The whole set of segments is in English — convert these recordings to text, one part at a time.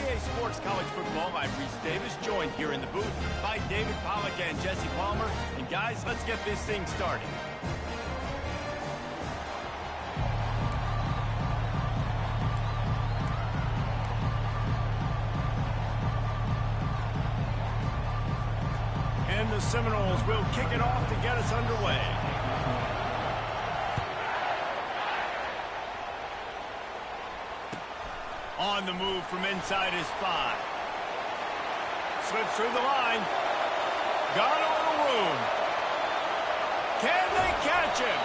EA Sports College Football. I'm Reese Davis, joined here in the booth by David Pollack and Jesse Palmer. And guys, let's get this thing started. And the Seminoles will kick it off to get us underway. On the move from inside his 5. Slips through the line. Got a little room. Can they catch him?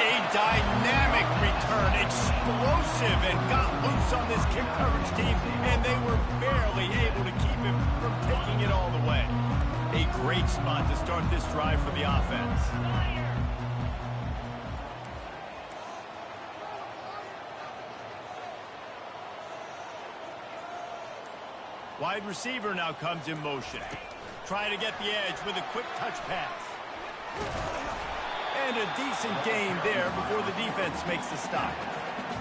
A dynamic return, explosive, and got loose on this kick coverage team, and they were barely able to keep him from taking it all the way. A great spot to start this drive for the offense. Wide receiver now comes in motion. Try to get the edge with a quick touch pass. And a decent gain there before the defense makes the stop.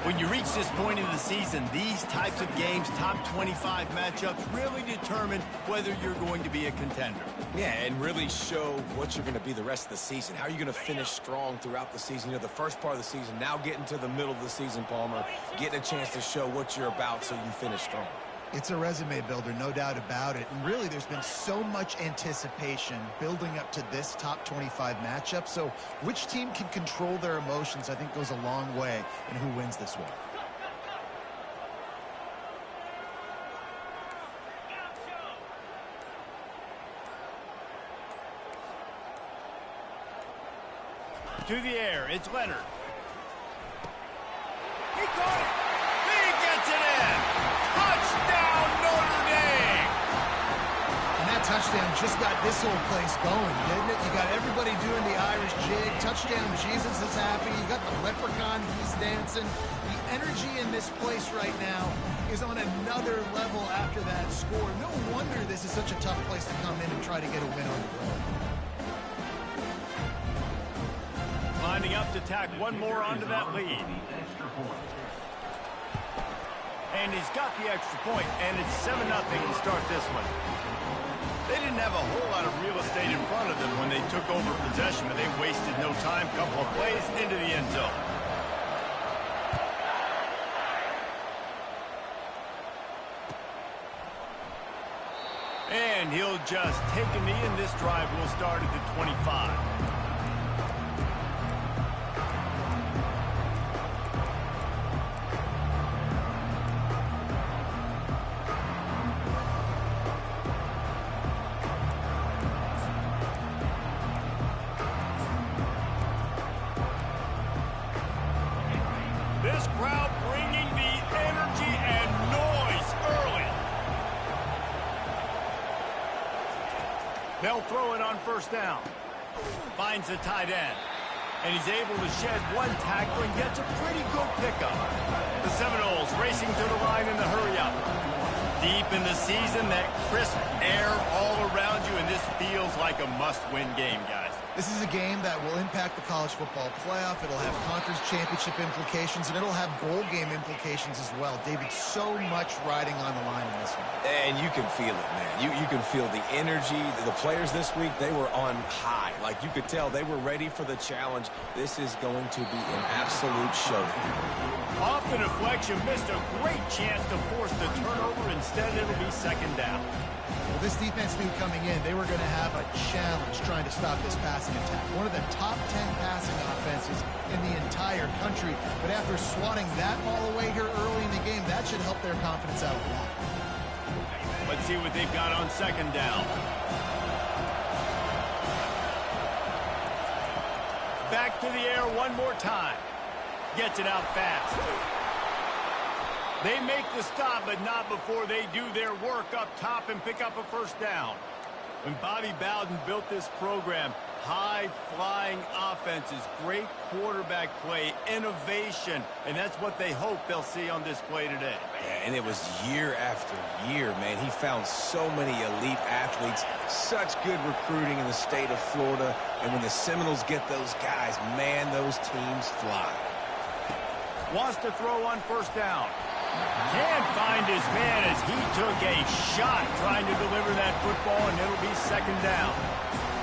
When you reach this point in the season, these types of games, top 25 matchups, really determine whether you're going to be a contender. Yeah, and really show what you're going to be the rest of the season. How are you going to finish strong throughout the season? You know, the first part of the season, now getting to the middle of the season, Palmer, getting a chance to show what you're about so you can finish strong. It's a resume builder, no doubt about it. And really, there's been so much anticipation building up to this top 25 matchup. So which team can control their emotions, I think, goes a long way in who wins this one. To the air, it's Leonard. He caught it. He gets it in. Touchdown, Notre Dame. And that touchdown just got this whole place going, didn't it? You got everybody doing the Irish jig. Touchdown, Jesus is happy. You got the leprechaun, he's dancing. The energy in this place right now is on another level after that score. No wonder this is such a tough place to come in and try to get a win on the road. Lining up to tack one more onto that lead. And he's got the extra point, and it's 7-0 to start this one. They didn't have a whole lot of real estate in front of them when they took over possession, but they wasted no time. Couple of plays into the end zone. And he'll just take a knee, and this drive will start at the 25. This crowd bringing the energy and noise early. They'll throw it on first down. Finds the tight end. And he's able to shed one tackle and gets a pretty good pickup. The Seminoles racing to the line in the hurry-up. Deep in the season, that crisp air all around you, and this feels like a must-win game, guys. This is a game that will impact the college football playoff. It'll have conference championship implications, and it'll have bowl game implications as well. David, so much riding on the line in this one. And you can feel it, man. You can feel the energy. The players this week, they were on high. Like, you could tell they were ready for the challenge. This is going to be an absolute showdown. Off the deflection, missed a great chance to force the turnover. Instead, it'll be second down. Well, this defense knew coming in they were going to have a challenge trying to stop this passing attack. One of the top 10 passing offenses in the entire country. But after swatting that ball away here early in the game, that should help their confidence out a lot. Let's see what they've got on second down. Back to the air one more time. Gets it out fast. They make the stop, but not before they do their work up top and pick up a first down. When Bobby Bowden built this program, high-flying offenses, great quarterback play, innovation, and that's what they hope they'll see on display today. Yeah, and it was year after year, man. He found so many elite athletes, such good recruiting in the state of Florida, and when the Seminoles get those guys, man, those teams fly. Wants to throw on first down. Can't find his man as he took a shot trying to deliver that football, and it'll be second down.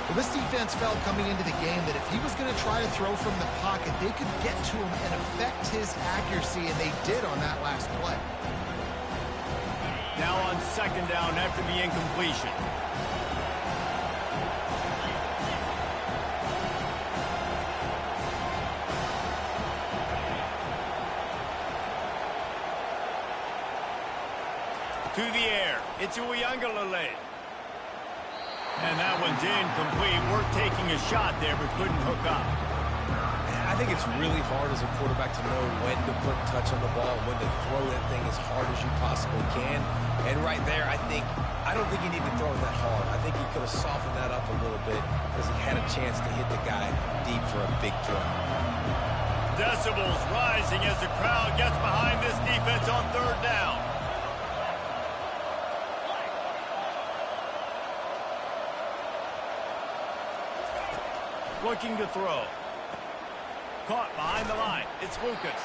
Well, this defense felt coming into the game that if he was going to try to throw from the pocket, they could get to him and affect his accuracy, and they did on that last play. Now on second down after the incompletion. To the air. It's Way Ncaa. And that one's incomplete. We're taking a shot there, but couldn't hook up. I think it's really hard as a quarterback to know when to put touch on the ball, when to throw that thing as hard as you possibly can. And right there, I don't think he needed to throw it that hard. I think he could have softened that up a little bit because he had a chance to hit the guy deep for a big throw. Decibels rising as the crowd gets behind this defense on third down. Looking to throw. Caught behind the line. It's Lucas.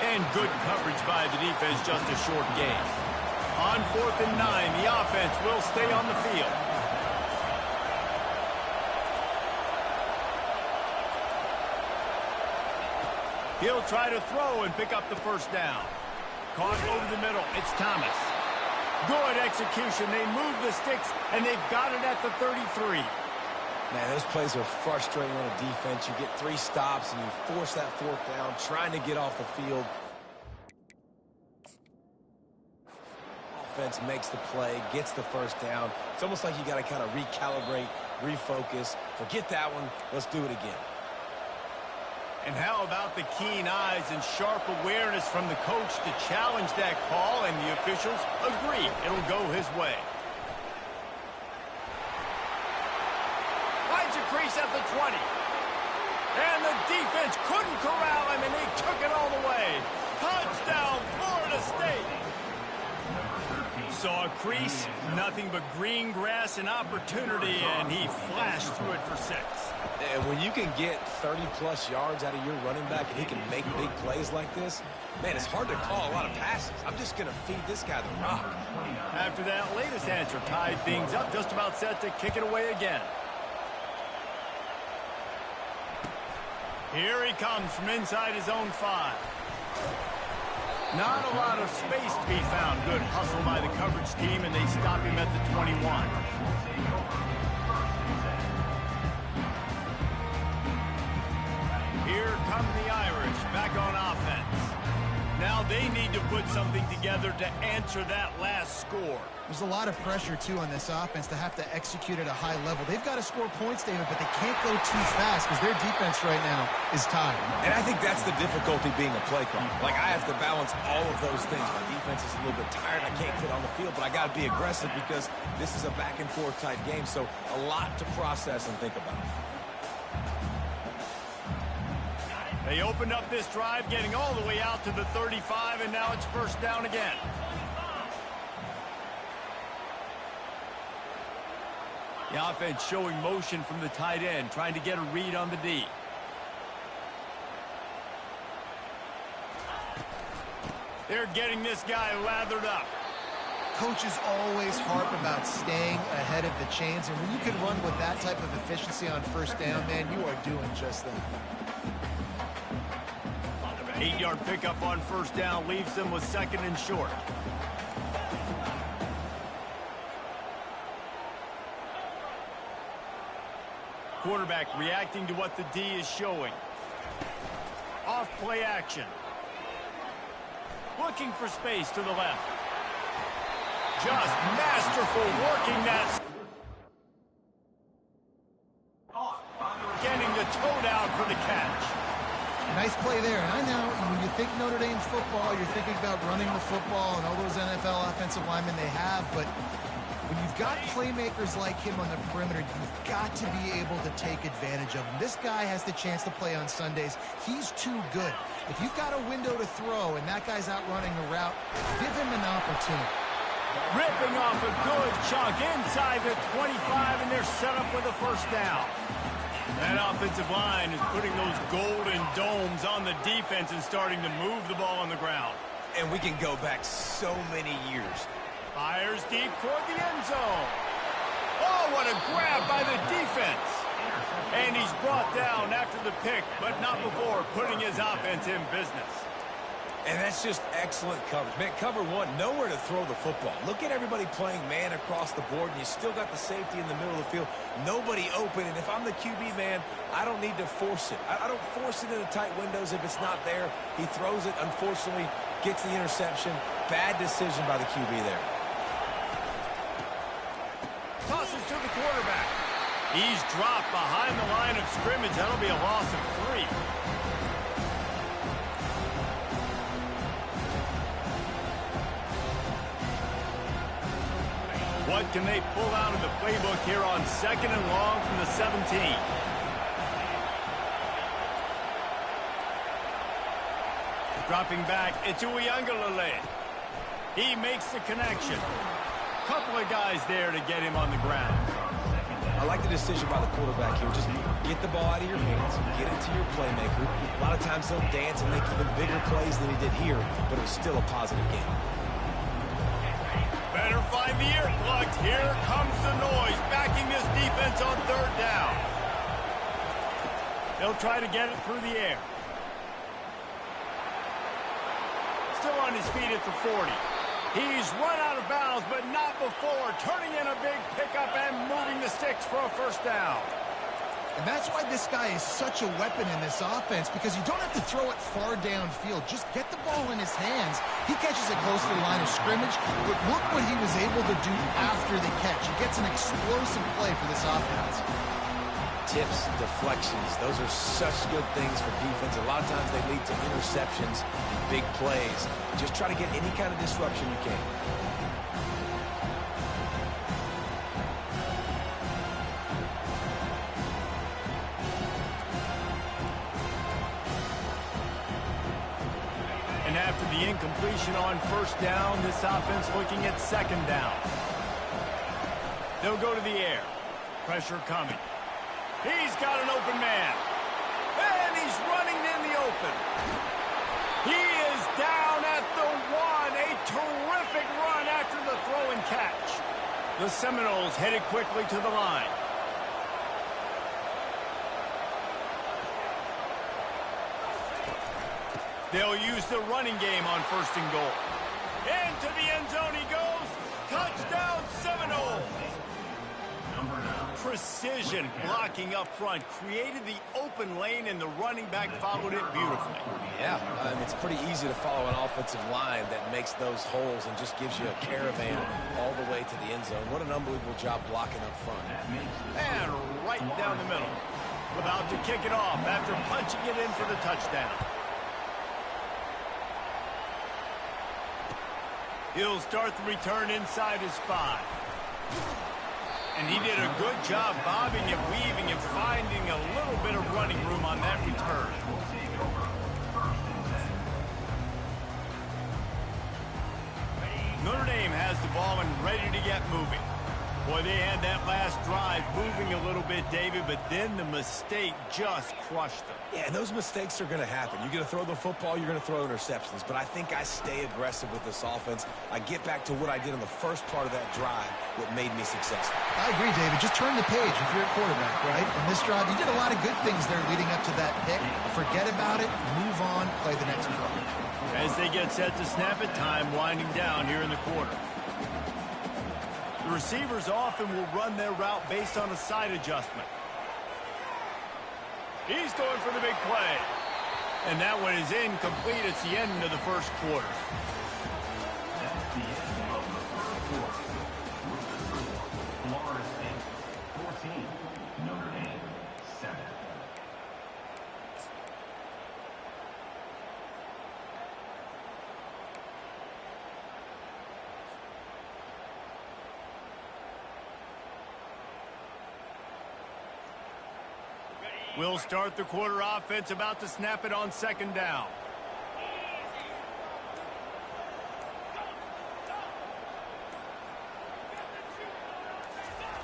And good coverage by the defense, just a short gain. On 4th and 9, the offense will stay on the field. He'll try to throw and pick up the first down. Caught over the middle. It's Thomas. Good execution. They move the sticks, and they've got it at the 33. Man, those plays are frustrating on a defense. You get 3 stops, and you force that 4th down, trying to get off the field. Offense makes the play, gets the first down. It's almost like you got to kind of recalibrate, refocus. Forget that one. Let's do it again. And how about the keen eyes and sharp awareness from the coach to challenge that call, and the officials agree it'll go his way. Crease at the 20. And the defense couldn't corral him, and he took it all the way. Touchdown, Florida State. Saw a crease, nothing but green grass and opportunity, and he flashed through it for 6. And when you can get 30-plus yards out of your running back and he can make big plays like this, man, it's hard to call a lot of passes. I'm just going to feed this guy the rock. After that latest answer tied things up, just about set to kick it away again. Here he comes from inside his own 5. Not a lot of space to be found. Good hustle by the coverage team, and they stop him at the 21. Here come the Irish back on offense. Now they need to put something together to answer that last score. There's a lot of pressure, too, on this offense to have to execute at a high level. They've got to score points, David, but they can't go too fast because their defense right now is tired. And I think that's the difficulty being a play caller. Like, I have to balance all of those things. My defense is a little bit tired. I can't get on the field, but I got to be aggressive because this is a back-and-forth type game, so a lot to process and think about. They opened up this drive, getting all the way out to the 35, and now it's first down again. The offense showing motion from the tight end, trying to get a read on the D. They're getting this guy lathered up. Coaches always harp about staying ahead of the chains, and when you can run with that type of efficiency on first down, man, you are doing just that. 8-yard pickup on first down leaves them with 2nd and short. Quarterback reacting to what the D is showing. Off play action. Looking for space to the left. Just masterful working that. Getting the toe down for the catch. Nice play there. And I know when you think Notre Dame football, you're thinking about running the football and all those NFL offensive linemen they have, but when you've got playmakers like him on the perimeter, you've got to be able to take advantage of him. This guy has the chance to play on Sundays. He's too good. If you've got a window to throw and that guy's out running a route, give him an opportunity. Ripping off a good chunk inside the 25, and they're set up with a first down. That offensive line is putting those golden domes on the defense and starting to move the ball on the ground. And we can go back so many years. Fires deep toward the end zone. Oh, what a grab by the defense. And he's brought down after the pick, but not before putting his offense in business. And that's just excellent coverage. Man, cover one, nowhere to throw the football. Look at everybody playing man across the board, and you still got the safety in the middle of the field. Nobody open, and if I'm the QB, man, I don't need to force it. I don't force it into tight windows if it's not there. He throws it, unfortunately, gets the interception. Bad decision by the QB there. Tosses to the quarterback. He's dropped behind the line of scrimmage. That'll be a loss of 3. What can they pull out of the playbook here on 2nd and long from the 17? Dropping back, it's Way Ncaa. He makes the connection. Couple of guys there to get him on the ground. I like the decision by the quarterback here. Just get the ball out of your hands, get it to your playmaker. A lot of times he'll dance and make even bigger plays than he did here, but it was still a positive game. Better find the ear plugs. Here comes the noise, backing this defense on 3rd down. They'll try to get it through the air. Still on his feet at the 40. He's run out of bounds, but not before turning in a big pickup and moving the sticks for a 1st down. And that's why this guy is such a weapon in this offense, because you don't have to throw it far downfield. Just get the ball in his hands. He catches it close to the line of scrimmage, but look what he was able to do after the catch. He gets an explosive play for this offense. Tips, deflections, those are such good things for defense. A lot of times they lead to interceptions and big plays. Just try to get any kind of disruption you can. And after the incompletion on 1st down, this offense looking at 2nd down. They'll go to the air. Pressure coming. He's got an open man. And he's running in the open. He is down at the 1. A terrific run after the throw and catch. The Seminoles headed quickly to the line. They'll use the running game on 1st and goal. Into the end zone he goes. Touchdown Seminoles. Precision blocking up front created the open lane, and the running back followed it beautifully. Yeah, it's pretty easy to follow an offensive line that makes those holes and just gives you a caravan all the way to the end zone. What an unbelievable job blocking up front. And right down the middle. About to kick it off after punching it in for the touchdown. He'll start the return inside his 5. And he did a good job bobbing and weaving and finding a little bit of running room on that return. Notre Dame has the ball and ready to get moving. Boy, they had that last drive moving a little bit, David, but then the mistake just crushed them. Yeah, and those mistakes are going to happen. You're going to throw the football, you're going to throw interceptions. But I think I stay aggressive with this offense. I get back to what I did in the first part of that drive, what made me successful. I agree, David. Just turn the page if you're a quarterback, right? In this drive, you did a lot of good things there leading up to that pick. Forget about it, move on, play the next play. As they get set to snap it, time winding down here in the quarter. The receivers often will run their route based on a side adjustment. He's going for the big play. And that one is incomplete. It's the end of the 1st quarter. That's the end of the 1st quarter. Florida State 14, Notre Dame 7. We'll start the quarter offense, about to snap it on 2nd down.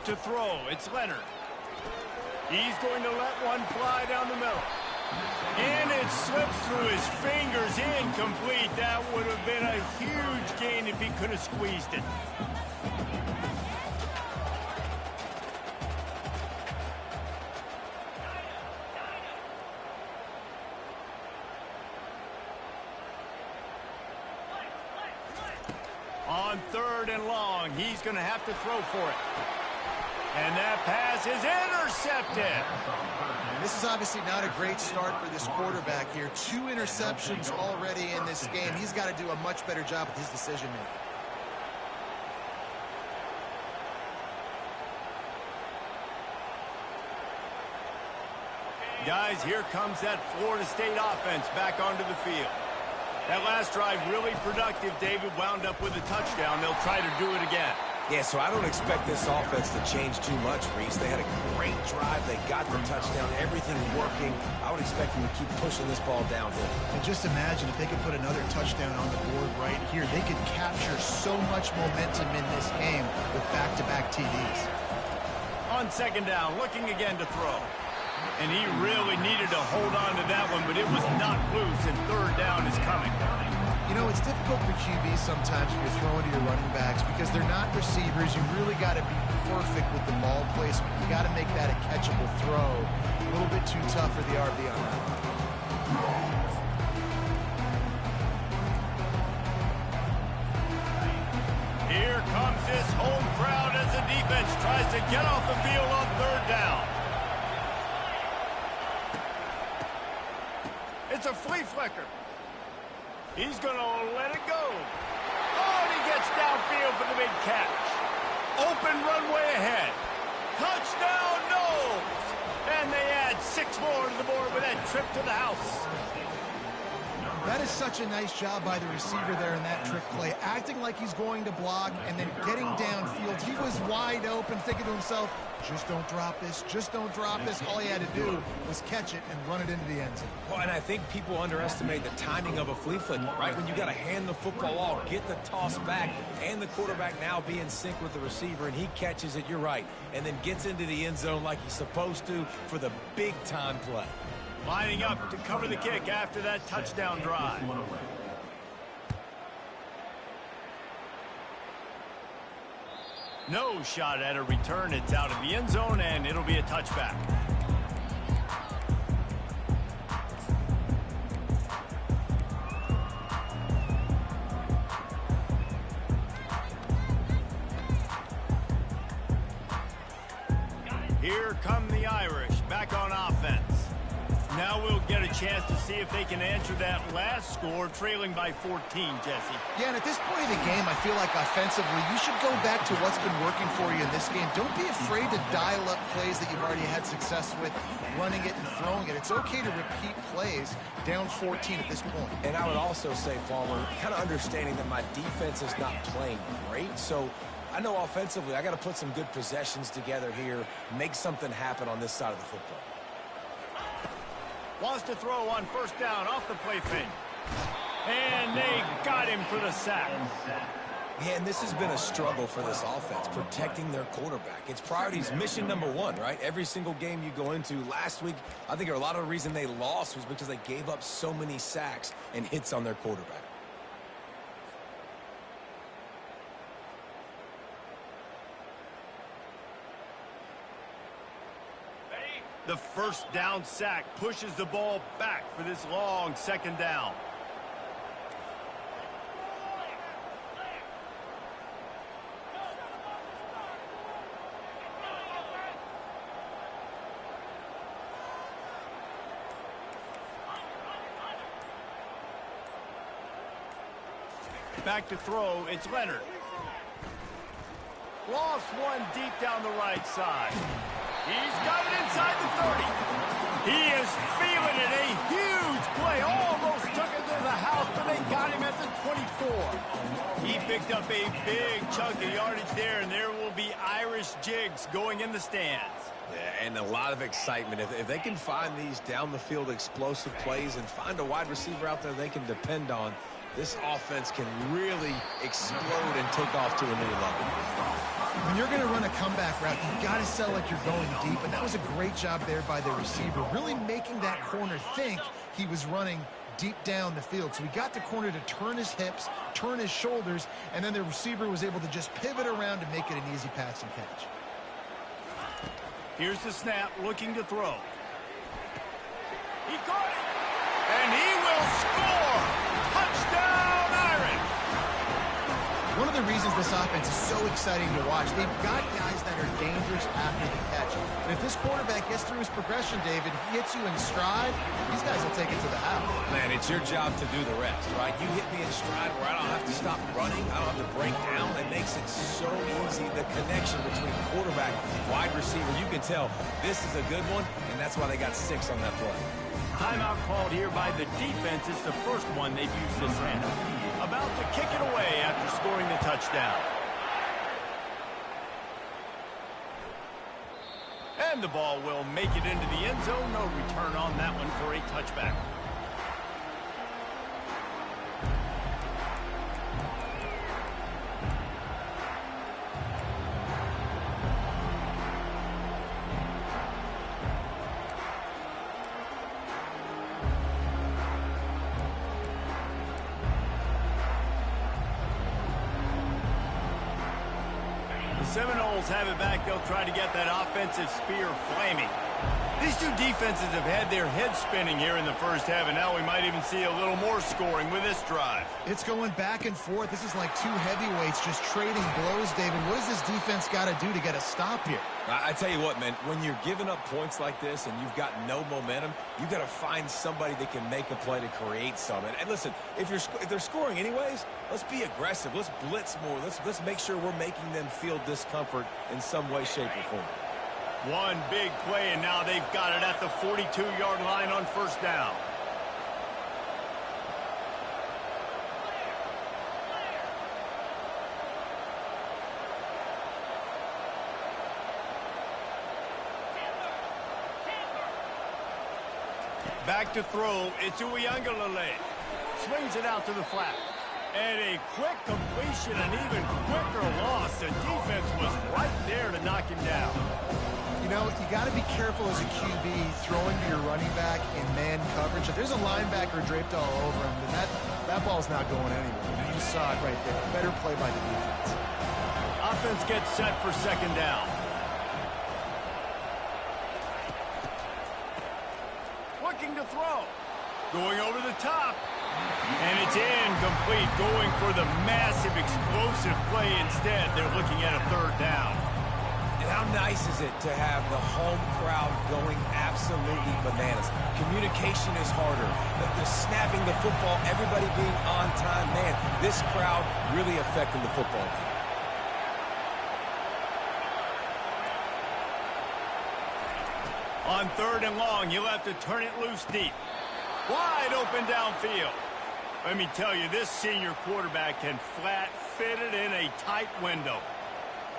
To throw, it's Leonard. He's going to let one fly down the middle. And it slips through his fingers, incomplete. That would have been a huge gain if he could have squeezed it. On 3rd and long, he's going to have to throw for it. And that pass is intercepted. And this is obviously not a great start for this quarterback here. 2 interceptions already in this game. He's got to do a much better job with his decision-making. Guys, here comes that Florida State offense back onto the field. That last drive really productive. David wound up with a touchdown. They'll try to do it again. Yeah, so I don't expect this offense to change too much, Reese. They had a great drive. They got the touchdown. Everything working. I would expect them to keep pushing this ball downhill. And just imagine if they could put another touchdown on the board right here. They could capture so much momentum in this game with back-to-back TDs. On 2nd down, looking again to throw. And he really needed to hold on to that one, but it was not loose, and 3rd down is coming. You know, it's difficult for QBs sometimes when you're throwing to your running backs because they're not receivers. You really got to be perfect with the ball placement. You got to make that a catchable throw. A little bit too tough for the RB on that one. Here comes this home crowd as the defense tries to get off the field on 3rd down. It's a flea flicker. He's going to let it go. Oh, and he gets downfield for the big catch. Open runway ahead. Touchdown, Knowles. And they add 6 more to the board with that trip to the house. That is such a nice job by the receiver there in that trick play, acting like he's going to block and then getting downfield. He was wide open, thinking to himself, just don't drop this, just don't drop this. All he had to do was catch it and run it into the end zone. Well, and I think people underestimate the timing of a flea flicker, right? When you got to hand the football off, get the toss back, and the quarterback now be in sync with the receiver, and he catches it, you're right, and then gets into the end zone like he's supposed to for the big-time play. Lining up to cover the kick after that touchdown drive. No shot at a return. It's out of the end zone, and it'll be a touchback. Here come the Irish back on offense. Now we'll get a chance to see if they can answer that last score, trailing by 14, Jesse. Yeah, and at this point of the game, I feel like offensively, you should go back to what's been working for you in this game. Don't be afraid to dial up plays that you've already had success with, running it and throwing it. It's okay to repeat plays down 14 at this point. And I would also say, Farmer, kind of understanding that my defense is not playing great, so I know offensively I got to put some good possessions together here, make something happen on this side of the football. Wants to throw on 1st down off the play fake. And they got him for the sack. Yeah, and this has been a struggle for this offense, protecting their quarterback. It's priorities, mission number 1, right? Every single game you go into. Last week, I think a lot of the reason they lost was because they gave up so many sacks and hits on their quarterback. The 1st down sack pushes the ball back for this long 2nd down. Back to throw, it's Leonard. Lost one deep down the right side. He's got it inside the 30. He is feeling it. A huge play. Almost took it to the house, but they got him at the 24. He picked up a big chunk of yardage there, and there will be Irish jigs going in the stands. Yeah, and a lot of excitement. If they can find these down-the-field explosive plays and find a wide receiver out there they can depend on, this offense can really explode and take off to a new level. When you're going to run a comeback route, you got to sell like you're going deep, and that was a great job there by the receiver, really making that corner think he was running deep down the field. So he got the corner to turn his hips, turn his shoulders, and then the receiver was able to just pivot around to make it an easy pass and catch. Here's the snap, looking to throw. He caught it, and he will score! Touchdown, Irish! One of the reasons this offense is so exciting to watch, they've got guys that are dangerous after the catch. And if this quarterback gets through his progression, David, he hits you in stride, these guys will take it to the house. Man, it's your job to do the rest, right? You hit me in stride where I don't have to stop running, I don't have to break down. It makes it so easy. The connection between quarterback and wide receiver, you can tell this is a good one, and that's why they got 6 on that play. Timeout called here by the defense. It's the first one they've used this half. About to kick it away after scoring the touchdown. And the ball will make it into the end zone. No return on that one for a touchback. Seminoles have it back. They'll try to get that offensive spear flaming. These two defenses have had their heads spinning here in the first half, and now we might even see a little more scoring with this drive. It's going back and forth. This is like two heavyweights just trading blows, David. What does this defense got to do to get a stop here? I tell you what, man, when you're giving up points like this and you've got no momentum, you got to find somebody that can make a play to create some. And listen, if they're scoring anyways, let's be aggressive. Let's blitz more. Let's make sure we're making them feel discomfort in some way, shape, or form. One big play, and now they've got it at the 42-yard line on first down. Back to throw. It's Way Ncaa. Swings it out to the flat. And a quick completion, an even quicker loss. The defense was right there to knock him down. You know, you got to be careful as a QB throwing to your running back in man coverage. If there's a linebacker draped all over him, then that ball's not going anywhere. You saw it right there. Better play by the defense. Offense gets set for second down. Looking to throw. Going over the top. And it's incomplete. Going for the massive, explosive play instead. They're looking at a third down. And how nice is it to have the home crowd going absolutely bananas? Communication is harder. The snapping the football, everybody being on time. Man, this crowd really affecting the football team. On third and long, you'll have to turn it loose deep. Wide open downfield. Let me tell you, this senior quarterback can flat fit it in a tight window.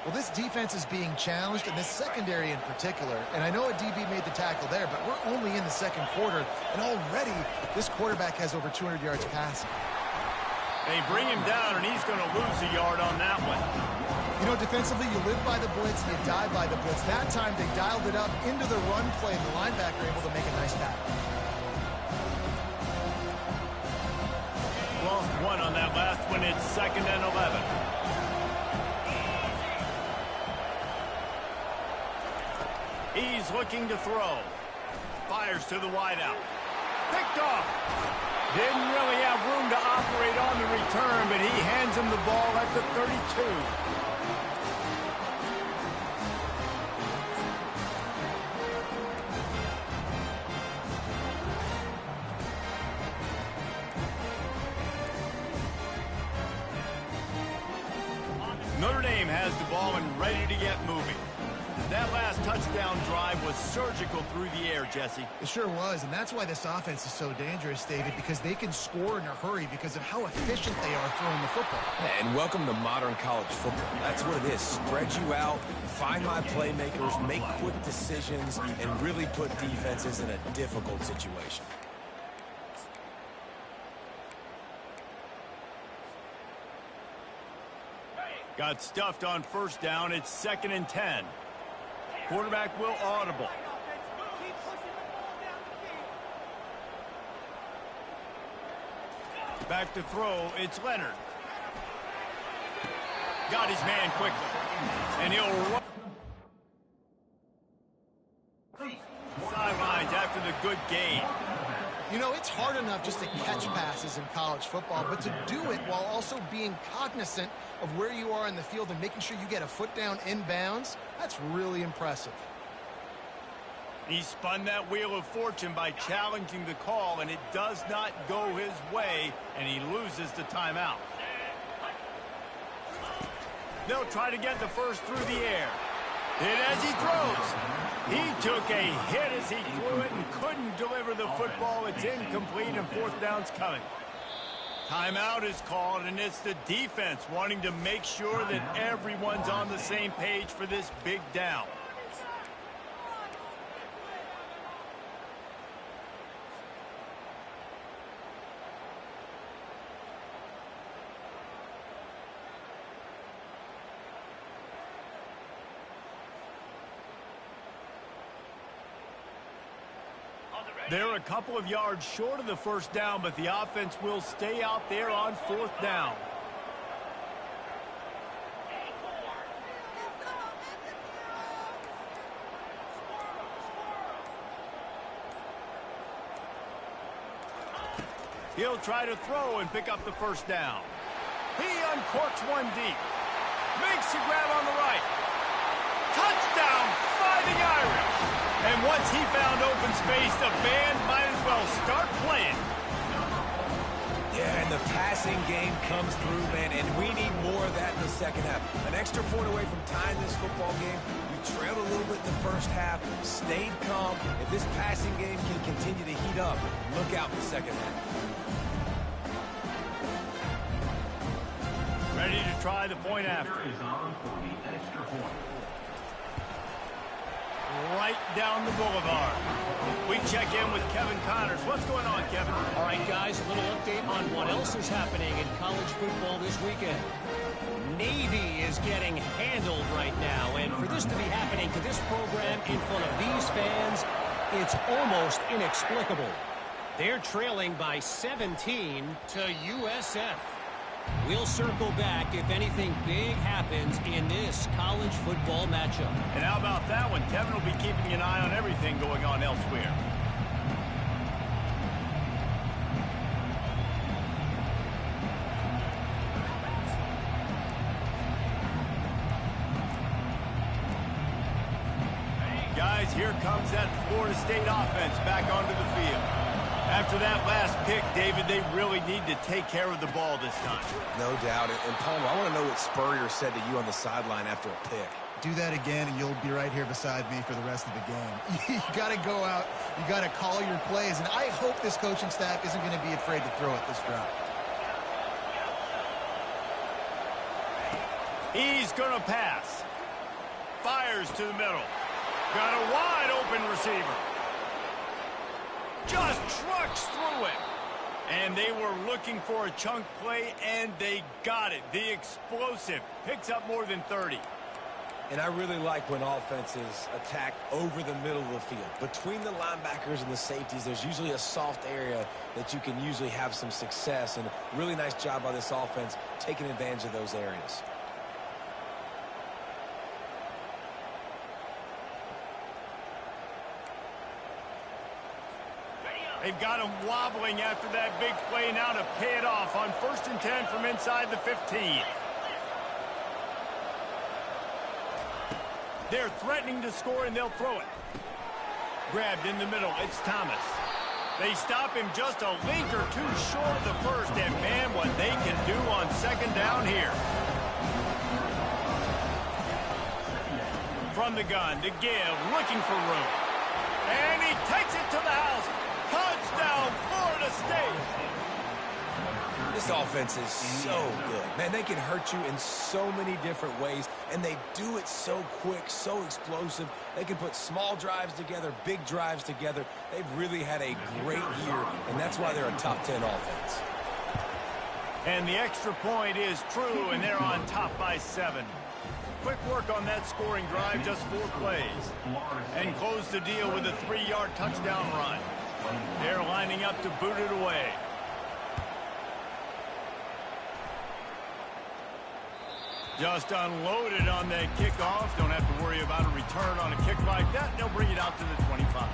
Well, this defense is being challenged, and this secondary in particular. And I know a DB made the tackle there, but we're only in the second quarter, and already this quarterback has over 200 yards passing. They bring him down, and he's going to lose a yard on that one. You know, defensively, you live by the blitz and you die by the blitz. That time, they dialed it up into the run play, and the linebacker able to make a nice tackle. Lost one on that last one. It's 2nd and 11. He's looking to throw. Fires to the wideout. Picked off. Didn't really have room to operate on the return, but he hands him the ball at the 32. Notre Dame has the ball and ready to get moving. That last touchdown drive was surgical through the air, Jesse. It sure was, and that's why this offense is so dangerous, David, because they can score in a hurry because of how efficient they are throwing the football. And welcome to modern college football. That's what it is. Spread you out, find my playmakers, make quick decisions, and really put defenses in a difficult situation. Got stuffed on first down. It's 2nd and 10. Quarterback will audible. Back to throw. It's Leonard. Got his man quickly. And he'll run. Sidelines after the good gain. You know, it's hard enough just to catch passes in college football, but to do it while also being cognizant of where you are in the field and making sure you get a foot down inbounds, that's really impressive. He spun that wheel of fortune by challenging the call, and it does not go his way, and he loses the timeout. They'll try to get the first through the air. Hit as he throws. He took a hit as he threw it and couldn't deliver the football. It's incomplete, and 4th down's coming. Timeout is called, and it's the defense wanting to make sure that everyone's on the same page for this big down. They're a couple of yards short of the first down, but the offense will stay out there on 4th down. He'll try to throw and pick up the first down. He uncorks one deep. Makes the grab on the right. Touchdown, Fighting Irish. And once he found open space, the band might as well start playing. Yeah, and the passing game comes through, man, and we need more of that in the second half. An extra point away from tying this football game. We trailed a little bit in the first half, stayed calm. If this passing game can continue to heat up, look out in the second half. Ready to try the point after. Is on for the extra point. Right down the boulevard. We check in with Kevin Connors. What's going on, Kevin? All right, guys, a little update on what else is happening in college football this weekend. Navy is getting handled right now, and for this to be happening to this program in front of these fans, it's almost inexplicable. They're trailing by 17 to USF. We'll circle back if anything big happens in this college football matchup. And how about that one? Kevin will be keeping an eye on everything going on elsewhere. Guys, here comes that Florida State offense back onto the field. After that last pick, David, they really need to take care of the ball this time. No doubt. And Palmer, I want to know what Spurrier said to you on the sideline after a pick. Do that again, and you'll be right here beside me for the rest of the game. You got to go out. You got to call your plays, and I hope this coaching staff isn't going to be afraid to throw it this drive. He's going to pass. Fires to the middle. Got a wide open receiver. Just trucks through it. And they were looking for a chunk play, and they got it. The explosive picks up more than 30. And I really like when offenses attack over the middle of the field. Between the linebackers and the safeties, there's usually a soft area that you can usually have some success. And a really nice job by this offense taking advantage of those areas. They've got him wobbling after that big play now to pay it off on 1st and 10 from inside the 15. They're threatening to score, and they'll throw it. Grabbed in the middle. It's Thomas. They stop him just a link or two short of the first, and man, what they can do on 2nd down here. From the gun to give, looking for room. And he takes it to the house. Touchdown, Florida State. This offense is so good. Man, they can hurt you in so many different ways, and they do it so quick, so explosive. They can put small drives together, big drives together. They've really had a great year, and that's why they're a top 10 offense. And the extra point is true, and they're on top by 7. Quick work on that scoring drive, just 4 plays. And close the deal with a 3-yard touchdown run. They're lining up to boot it away. Just unloaded on that kickoff. Don't have to worry about a return on a kick like that. They'll bring it out to the 25.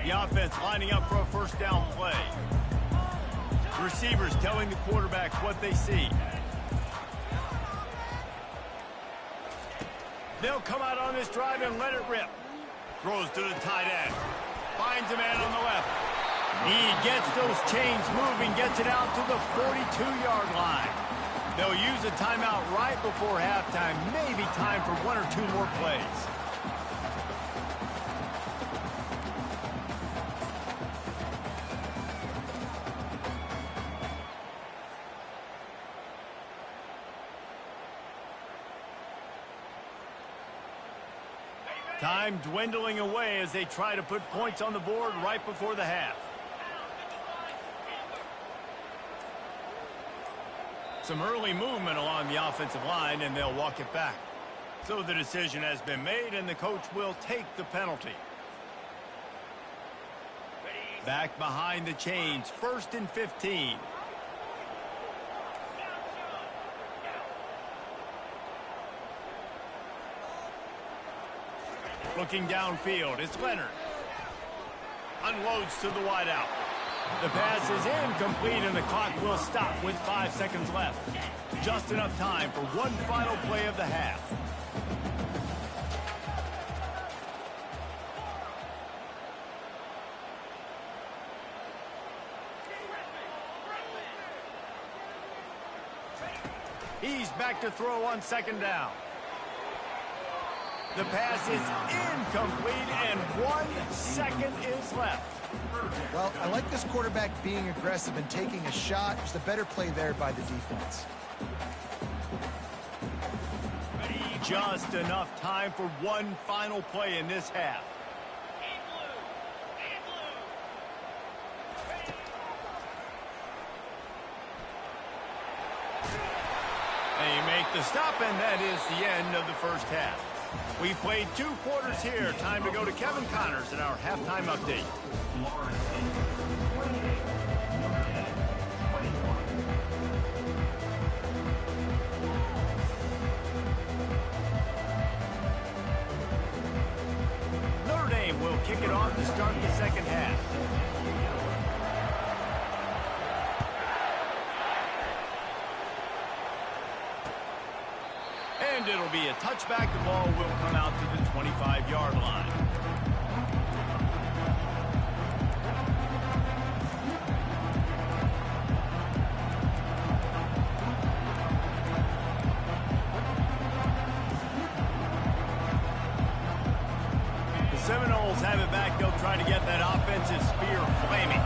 The offense lining up for a first down play. Receivers telling the quarterback what they see. They'll come out on this drive and let it rip. Throws to the tight end. Finds a man on the left. He gets those chains moving, gets it out to the 42-yard line. They'll use a timeout right before halftime. Maybe time for 1 or 2 more plays. Time dwindling away as they try to put points on the board right before the half. Some early movement along the offensive line, and they'll walk it back. So the decision has been made, and the coach will take the penalty. Back behind the chains, 1st and 15. Looking downfield, it's Leonard. Unloads to the wideout. The pass is incomplete, and the clock will stop with 5 seconds left. Just enough time for one final play of the half. He's back to throw on 2nd down. The pass is incomplete, and 1 second is left. Well, I like this quarterback being aggressive and taking a shot. Just a better play there by the defense. Just enough time for one final play in this half. They make the stop, and that is the end of the first half. We've played 2 quarters here. Time to go to Kevin Connors in our halftime update. Notre Dame will kick it off to start the second half. And it'll be a touchback. The ball will come out to the 25-yard line. The Seminoles have it back. They'll try to get that offensive spear flaming.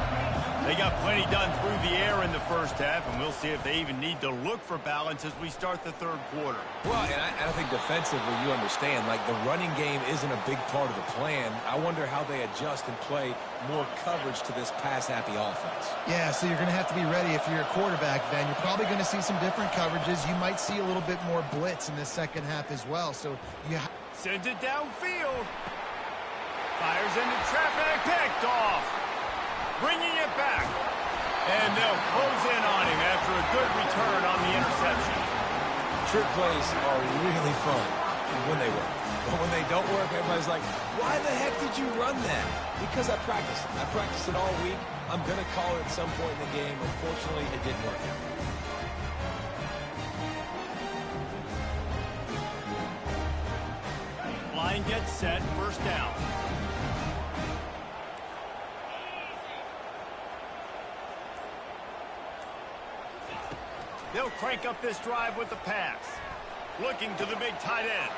They got plenty done through the air in the first half, and we'll see if they even need to look for balance as we start the third quarter. Well, and I think defensively, you understand, like the running game isn't a big part of the plan. I wonder how they adjust and play more coverage to this pass-happy offense. Yeah, so you're going to have to be ready if you're a quarterback, Ben. You're probably going to see some different coverages. You might see a little bit more blitz in this second half as well. So you sends it downfield. Fires into traffic, picked off. Bringing it back. And they'll close in on him after a good return on the interception. Trick plays are really fun when they work. But when they don't work, everybody's like, why the heck did you run that? Because I practiced it. I practiced it all week. I'm going to call it at some point in the game. Unfortunately, it didn't work out. Line gets set, first down. They'll crank up this drive with the pass. Looking to the big tight end.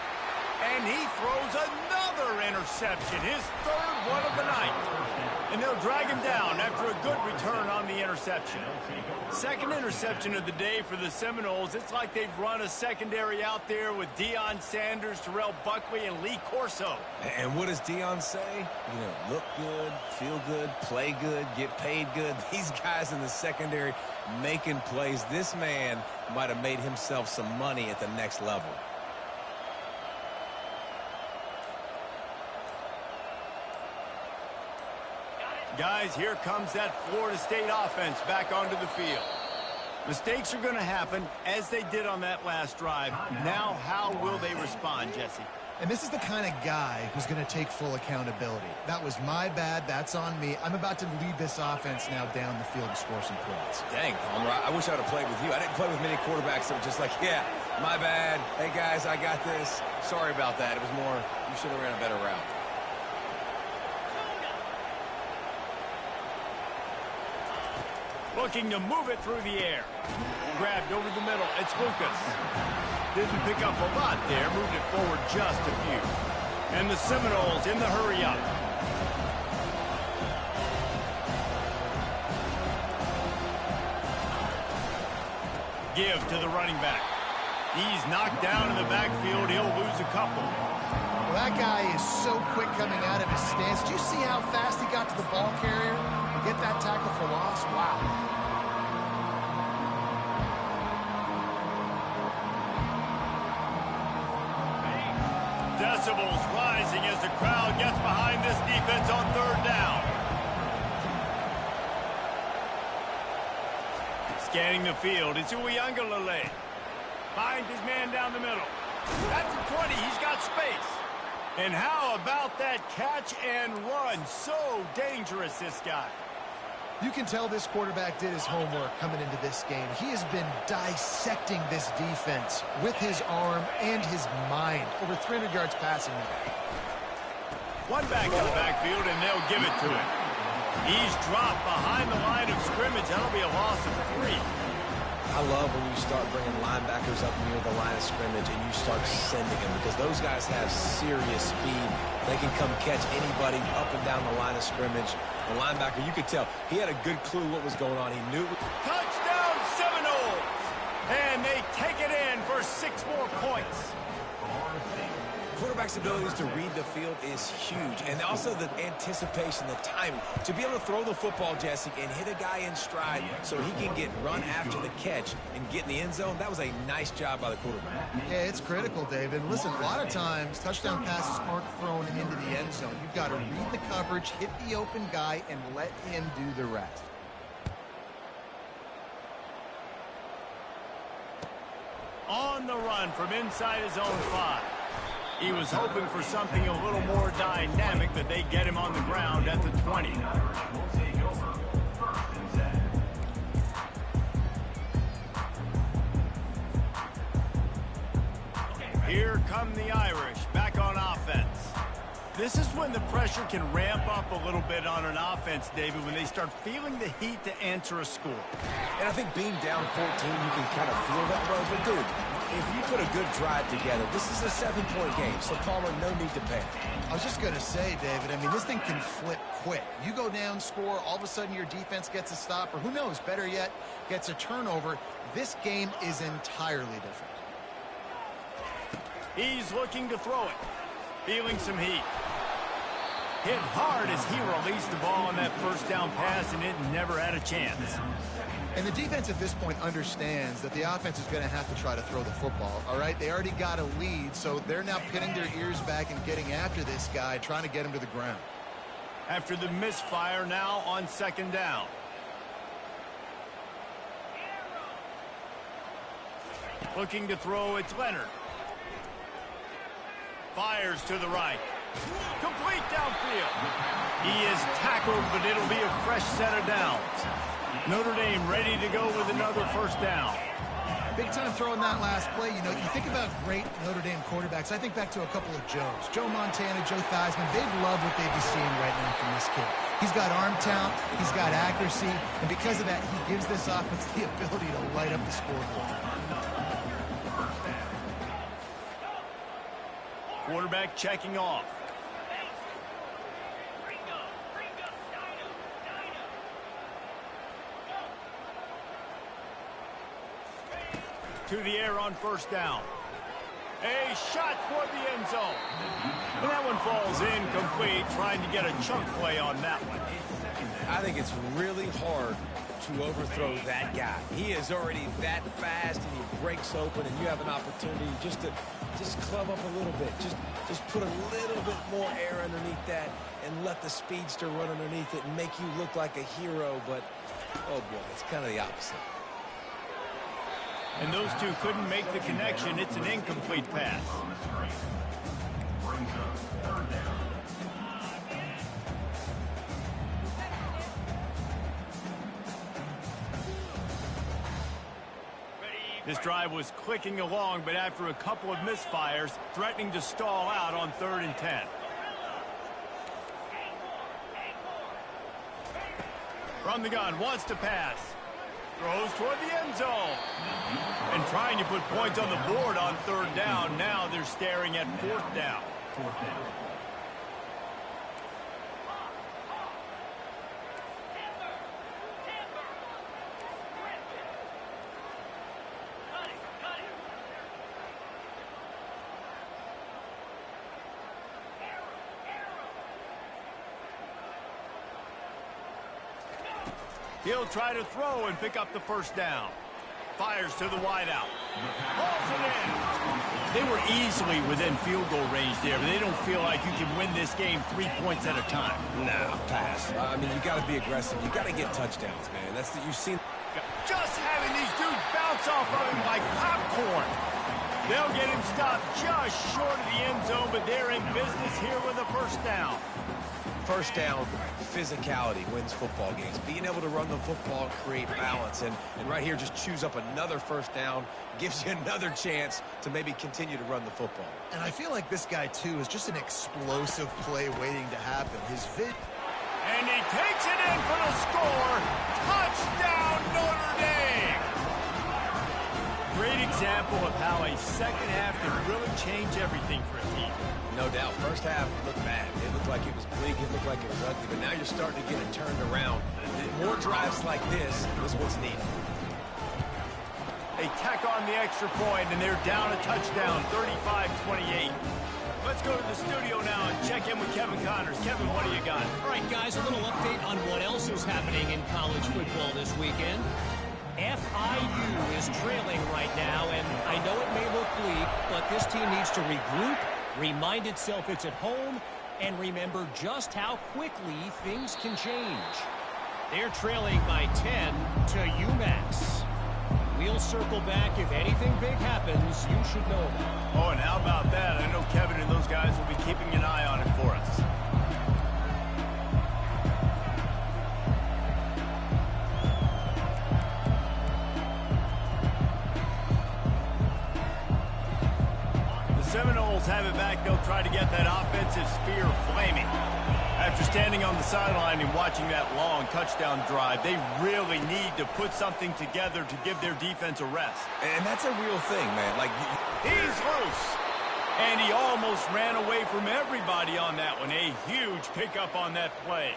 And and he throws another interception, his third one of the night. And they'll drag him down after a good return on the interception. Second interception of the day for the Seminoles. It's like they've run a secondary out there with Deion Sanders, Terrell Buckley, and Lee Corso. And what does Deion say? You know, look good, feel good, play good, get paid good. These guys in the secondary making plays. This man might have made himself some money at the next level. Guys, here comes that Florida State offense back onto the field. Mistakes are going to happen, as they did on that last drive. Now, how will they respond, Jesse? And this is the kind of guy who's going to take full accountability. That was my bad. That's on me. I'm about to lead this offense now down the field and score some points. Dang, Palmer, I wish I would have played with you. I didn't play with many quarterbacks that were just like, yeah, my bad. Hey, guys, I got this. Sorry about that. It was more, you should have ran a better route. Looking to move it through the air. Grabbed over the middle. It's Lucas. Didn't pick up a lot there. Moved it forward just a few. And the Seminoles in the hurry up. Give to the running back. He's knocked down in the backfield. He'll lose a couple. Well, that guy is so quick coming out of his stance. Do you see how fast he got to the ball carrier? Get that tackle for loss? Wow. Decibels rising as the crowd gets behind this defense on third down. Scanning the field, it's Way Ncaa. Finds his man down the middle. That's the 20, he's got space. And how about that catch and run? So dangerous, this guy. You can tell this quarterback did his homework coming into this game. He has been dissecting this defense with his arm and his mind. Over 300 yards passing. One back in the backfield, and they'll give it to him. He's dropped behind the line of scrimmage. That'll be a loss of 3. I love when you start bringing linebackers up near the line of scrimmage and you start sending them, because those guys have serious speed. They can come catch anybody up and down the line of scrimmage. The linebacker, you could tell, he had a good clue what was going on. He knew. Touchdown Seminoles! And they take it in for 6 more points. Quarterback's abilities to read the field is huge, and also the anticipation, the timing. To be able to throw the football, Jesse, and hit a guy in stride so he can get run after the catch and get in the end zone, that was a nice job by the quarterback. Yeah, it's critical, David. Listen, a lot of times, touchdown passes aren't thrown into the end zone. You've got to read the coverage, hit the open guy, and let him do the rest. On the run from inside his own 5. He was hoping for something a little more dynamic, but they get him on the ground at the 20. Here come the Irish, back on offense. This is when the pressure can ramp up a little bit on an offense, David, when they start feeling the heat to answer a score. And I think being down 14, you can kind of feel that way. But, dude, if you put a good drive together, this is a 7-point game, so Palmer, no need to panic. I was just going to say, David, I mean, this thing can flip quick. You go down, score, all of a sudden your defense gets a stop, or who knows, better yet, gets a turnover. This game is entirely different. He's looking to throw it. Feeling some heat. Hit hard as he released the ball on that first down pass, and it never had a chance. And the defense at this point understands that the offense is going to have to try to throw the football, all right? They already got a lead, so they're now pinning their ears back and getting after this guy, trying to get him to the ground. After the misfire, now on 2nd down. Looking to throw, it's Leonard. Fires to the right. Complete downfield. He is tackled, but it'll be a fresh set of downs. Notre Dame ready to go with another first down. Big time throwing that last play. You know, you think about great Notre Dame quarterbacks. I think back to a couple of Joes. Joe Montana, Joe Theismann. They love what they'd be seeing right now from this kid. He's got arm talent. He's got accuracy. And because of that, he gives this offense the ability to light up the scoreboard. quarterback checking off. To the air on first down. A shot toward the end zone. And that one falls incomplete, trying to get a chunk play on that one. I think it's really hard to overthrow that guy. He is already that fast, and he breaks open, and you have an opportunity just to club up a little bit. Just put a little bit more air underneath that and let the speedster run underneath it and make you look like a hero. But, oh, boy, it's kind of the opposite. And those two couldn't make the connection. It's an incomplete pass. This drive was clicking along, but after a couple of misfires, threatening to stall out on 3rd and 10. From the gun, wants to pass. Throws toward the end zone. And trying to put points on the board on 3rd down. Now they're staring at 4th down. He'll try to throw and pick up the first down. Fires to the wideout. Hauls it in. They were easily within field goal range there, but they don't feel like you can win this game 3 points at a time. No, pass. I mean, you got to be aggressive. You got to get touchdowns, man. That's you've seen. Just having these dudes bounce off of him like popcorn. They'll get him stopped just short of the end zone, but they're in business here with a first down. First down, physicality wins football games. Being able to run the football, create balance, and right here just choose up another first down, gives you another chance to maybe continue to run the football. And I feel like this guy, too, is just an explosive play waiting to happen. And he takes it in for the score. Touchdown, Notre Dame! Great example of how a second half can really change everything for a team. No doubt. First half looked bad. It looked like it was bleak. It looked like it was ugly. But now you're starting to get it turned around. More drives like this is what's needed. They tack on the extra point, and they're down a touchdown, 35-28. Let's go to the studio now and check in with Kevin Connors. Kevin, what do you got? All right, guys, a little update on what else is happening in college football this weekend. FIU is trailing right now, and I know it may look bleak, but this team needs to regroup, remind itself it's at home, and remember just how quickly things can change. They're trailing by 10 to UMass. We'll circle back. If anything big happens, you should know about it. Oh, and how about that? I know Kevin and those guys will be keeping an eye on it for us. Seminoles have it back. They'll try to get that offensive spear flaming. After standing on the sideline and watching that long touchdown drive, they really need to put something together to give their defense a rest. And that's a real thing, man. Like, he's loose. And he almost ran away from everybody on that one. A huge pickup on that play.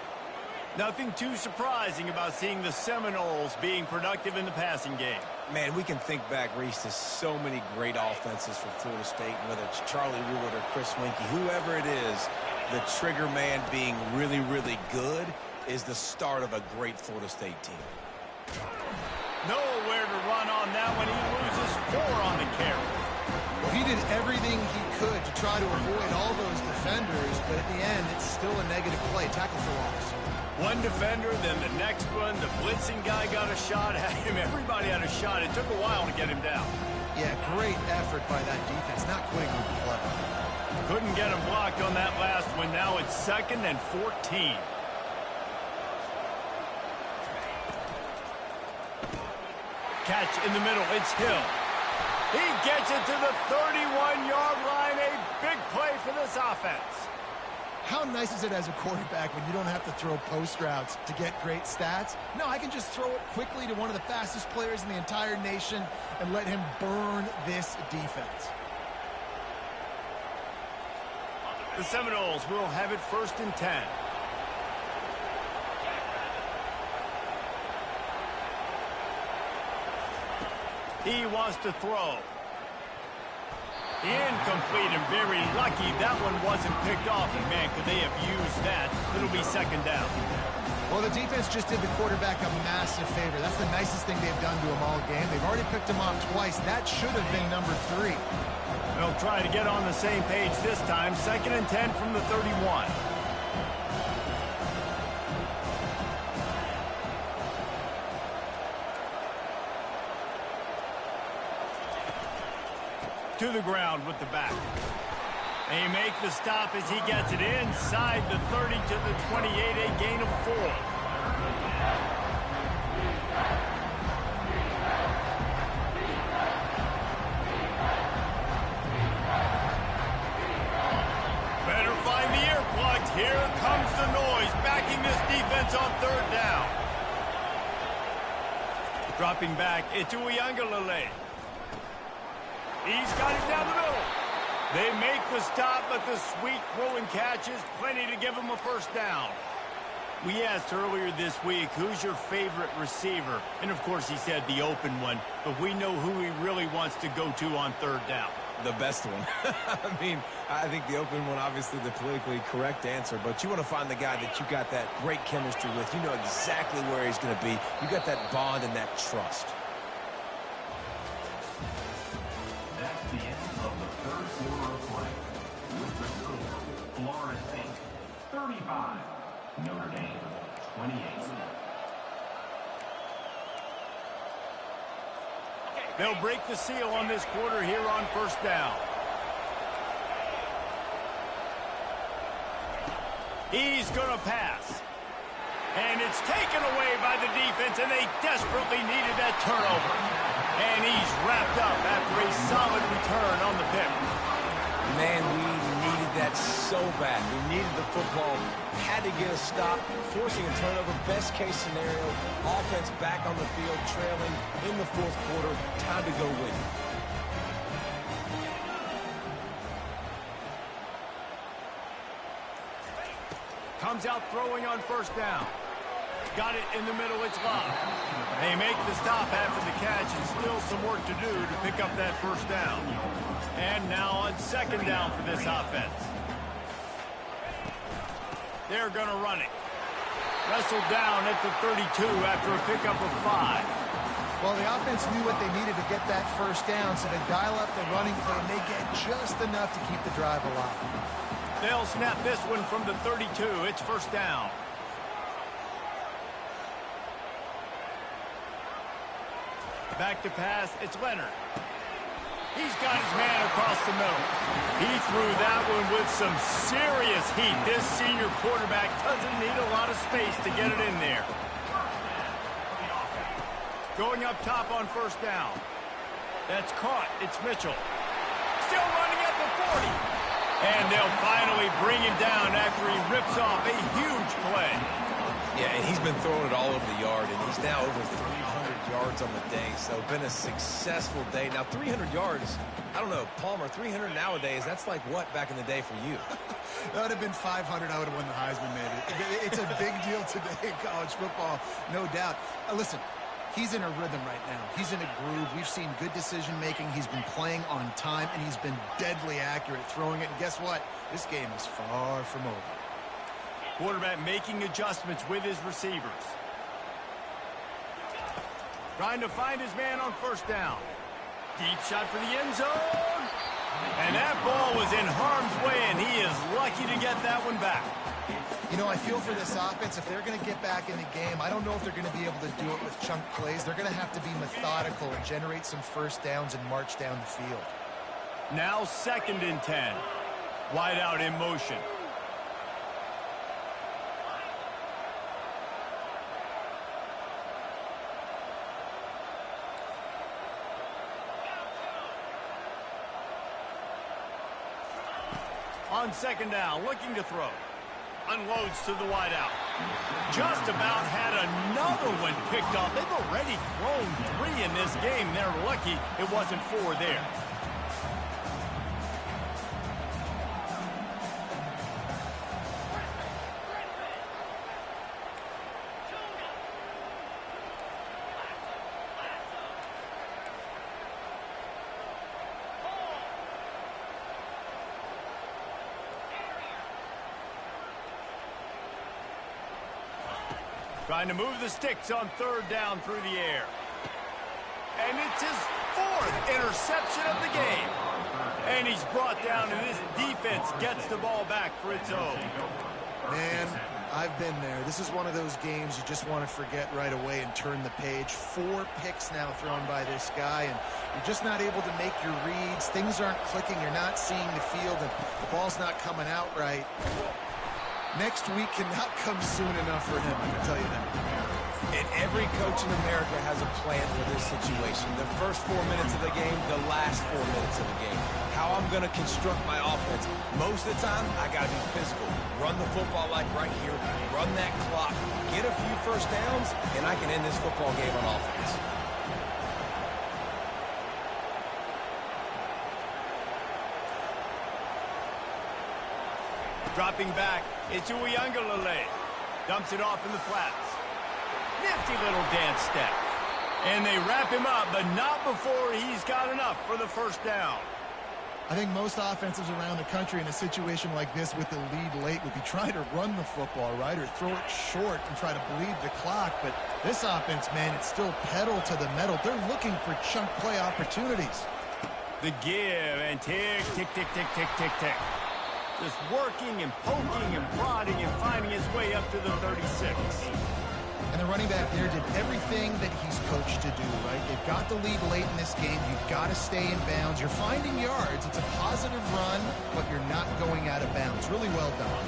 Nothing too surprising about seeing the Seminoles being productive in the passing game. Man, we can think back, Reese, to so many great offenses for Florida State, whether it's Charlie Wood or Chris Winkie, whoever it is, the trigger man being really, really good is the start of a great Florida State team. Nowhere to run on that one. He loses 4 on the carry. Well, he did everything he could to try to avoid all those defenders, but at the end, it's still a negative play. Tackle for loss. One defender, then the next one. The blitzing guy got a shot at him. Everybody had a shot. It took a while to get him down. Yeah, great effort by that defense. Not quitting on the play. Couldn't get him blocked on that last one. Now it's 2nd and 14. Catch in the middle. It's Hill. He gets it to the 31-yard line. A big play for this offense. How nice is it as a quarterback when you don't have to throw post routes to get great stats? No, I can just throw it quickly to one of the fastest players in the entire nation and let him burn this defense. The Seminoles will have it 1st and 10. He wants to throw. Incomplete, and very lucky that one wasn't picked off. And man, could they have used that? It'll be 2nd down. Well, the defense just did the quarterback a massive favor. That's the nicest thing they've done to him all game. They've already picked him off twice. That should have been number 3. They'll try to get on the same page this time. 2nd and 10 from the 31. To the ground with the back. They make the stop as he gets it inside the 30 to the 28, a gain of 4. Better find the earplugs. Here comes the noise, backing this defense on 3rd down. Dropping back, it's Way Ncaa. He's got it down the middle. They make the stop, but the sweet throw and catch is plenty to give him a 1st down. We asked earlier this week, who's your favorite receiver? And, of course, he said the open one, but we know who he really wants to go to on 3rd down. The best one. I mean, I think the open one, obviously the politically correct answer, but you want to find the guy that you got that great chemistry with. You know exactly where he's going to be. You got that bond and that trust. That's the end of the 3rd quarter of play. With the score, Florida State 35, Notre Dame 28. They'll break the seal on this quarter here on 1st down. He's going to pass. And it's taken away by the defense, and they desperately needed that turnover. And he's wrapped up after a solid return on the pick. Man, we needed that so bad. We needed the football. Had to get a stop, forcing a turnover. Best case scenario, offense back on the field, trailing in the 4th quarter. Time to go win. Comes out throwing on 1st down. Got it in the middle, it's locked. They make the stop after the catch, and still some work to do to pick up that 1st down. And now on 2nd down for this offense. They're going to run it. Wrestled down at the 32 after a pickup of 5. Well, the offense knew what they needed to get that 1st down, so they dial up the running play, and they get just enough to keep the drive alive. They'll snap this one from the 32. It's 1st down. Back to pass, it's Leonard. He's got his man across the middle. He threw that one with some serious heat. This senior quarterback doesn't need a lot of space to get it in there. Going up top on 1st down. That's caught. It's Mitchell. Still running at the 40. And they'll finally bring him down after he rips off a huge play. Yeah, and he's been throwing it all over the yard, and he's now over 300 yards on the day, so been a successful day. Now, 300 yards, I don't know, Palmer, 300 nowadays, that's like what back in the day for you? That would have been 500. I would have won the Heisman, maybe. It's a big deal today in college football, no doubt. Listen, he's in a rhythm right now. He's in a groove. We've seen good decision-making. He's been playing on time, and he's been deadly accurate throwing it. And guess what? This game is far from over. Quarterback making adjustments with his receivers. Trying to find his man on 1st down. Deep shot for the end zone. And that ball was in harm's way, and he is lucky to get that one back. You know, I feel for this offense, if they're going to get back in the game, I don't know if they're going to be able to do it with chunk plays. They're going to have to be methodical and generate some 1st downs and march down the field. Now 2nd and 10. Wide out in motion. On 2nd down, looking to throw. Unloads to the wideout. Just about had another one picked off. They've already thrown 3 in this game. They're lucky it wasn't 4 there. Trying to move the sticks on third down through the air. And it's his 4th interception of the game. And he's brought down, and this defense gets the ball back for its own. Man, I've been there. This is one of those games you just want to forget right away and turn the page. 4 picks now thrown by this guy, and you're just not able to make your reads. Things aren't clicking. You're not seeing the field, and the ball's not coming out right. Next week cannot come soon enough for him, I can tell you that. And every coach in America has a plan for this situation. The first 4 minutes of the game, the last 4 minutes of the game. How I'm going to construct my offense. Most of the time, I got to be physical. Run the football like right here. Run that clock. Get a few first downs, and I can end this football game on offense. Dropping back, it's Way Ncaa. Dumps it off in the flats. Nifty little dance step. And they wrap him up, but not before he's got enough for the first down. I think most offenses around the country in a situation like this with the lead late would be trying to run the football, right, or throw it short and try to bleed the clock. But this offense, man, it's still pedal to the metal. They're looking for chunk play opportunities. The give and tick, tick, tick, tick, tick, tick, tick. Just working and poking and prodding and finding his way up to the 36. And the running back there did everything that he's coached to do, right? They've got the lead late in this game. You've got to stay in bounds. You're finding yards. It's a positive run, but you're not going out of bounds. Really well done.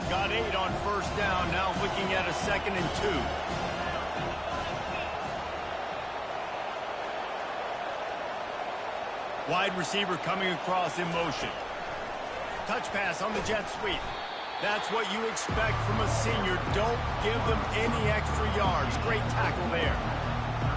Got 8 on first down. Now looking at a 2nd and 2. Wide receiver coming across in motion. Touch pass on the jet sweep. That's what you expect from a senior. Don't give them any extra yards. Great tackle there.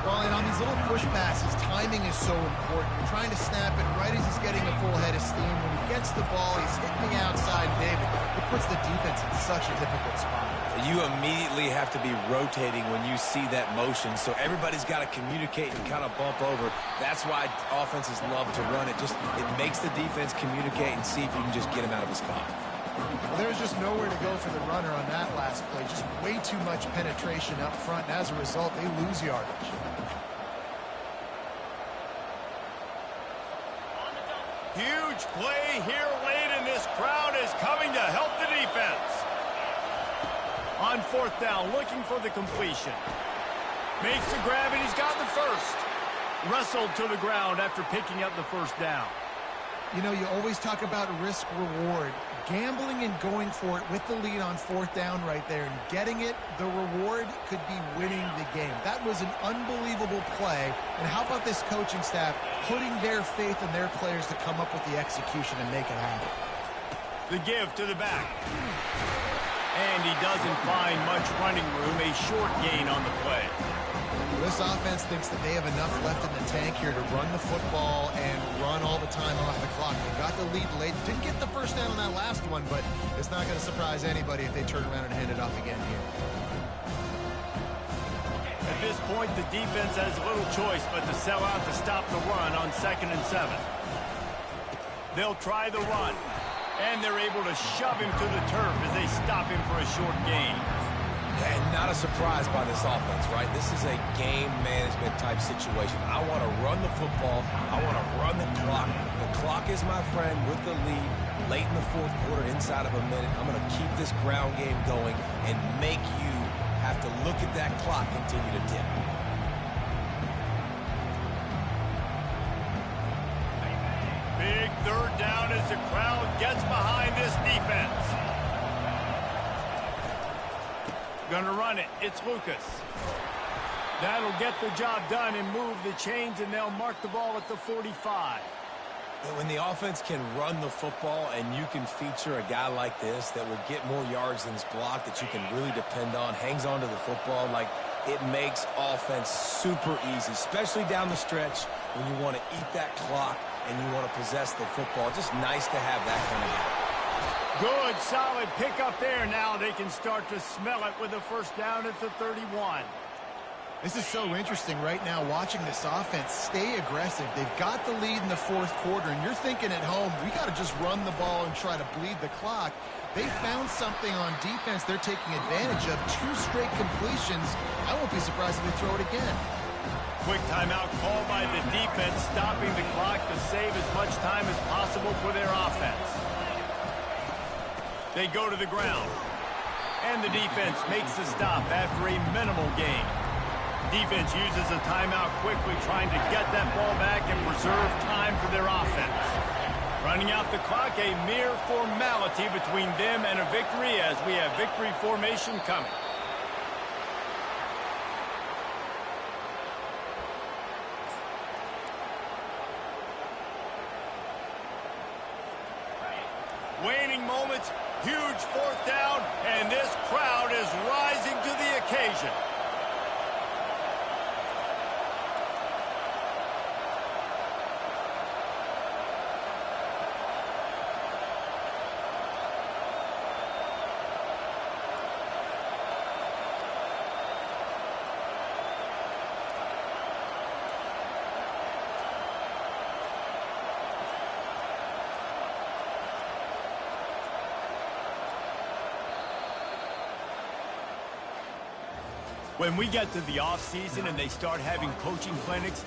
Well, and on these little push passes, timing is so important. You're trying to snap it right as he's getting a full head of steam. When he gets the ball, he's hitting the outside, David. It puts the defense in such a difficult spot. You immediately have to be rotating when you see that motion, so everybody's got to communicate and kind of bump over. That's why offenses love to run it. It makes the defense communicate and see if you can just get him out of his spot. Well, there's just nowhere to go for the runner on that last play. Just way too much penetration up front, and as a result, they lose yardage. Huge play here late, and this crowd is coming to help the defense. On 4th down, looking for the completion. Makes the grab, and he's got the first. Wrestled to the ground after picking up the first down. You know, you always talk about risk-reward. Gambling and going for it with the lead on 4th down right there and getting it, the reward could be winning the game. That was an unbelievable play. And how about this coaching staff putting their faith in their players to come up with the execution and make it happen? The give to the back. And he doesn't find much running room, a short gain on the play. This offense thinks that they have enough left in the tank here to run the football and run all the time off the clock. They got the lead late. Didn't get the first down on that last one, but it's not going to surprise anybody if they turn around and hand it off again here. At this point, the defense has little choice but to sell out to stop the run on 2nd and 7. They'll try the run, and they're able to shove him to the turf as they stop him for a short gain. And not a surprise by this offense, right? This is a game management type situation. I want to run the football. I want to run the clock. The clock is my friend with the lead late in the 4th quarter, inside of a minute. I'm going to keep this ground game going and make you have to look at that clock continue to tick. Big 3rd down as the crowd gets behind this defense. Gonna run it. It's Lucas. That'll get the job done and move the chains, and they'll mark the ball at the 45. When the offense can run the football and you can feature a guy like this that will get more yards than his block, that you can really depend on, hangs on to the football, like it makes offense super easy, especially down the stretch when you want to eat that clock and you want to possess the football. Just nice to have that kind of guy. Good, solid pickup there. Now they can start to smell it with a first down at the 31. This is so interesting right now, watching this offense stay aggressive. They've got the lead in the 4th quarter, and you're thinking at home, we got to just run the ball and try to bleed the clock. They found something on defense they're taking advantage of. 2 straight completions. I won't be surprised if they throw it again. Quick timeout called by the defense, stopping the clock to save as much time as possible for their offense. They go to the ground. And the defense makes the stop after a minimal gain. Defense uses a timeout quickly, trying to get that ball back and preserve time for their offense. Running out the clock, a mere formality between them and a victory as we have victory formation coming. Waning moments, huge 4th down, and this crowd is rising to the occasion. When we get to the off season and they start having coaching clinics,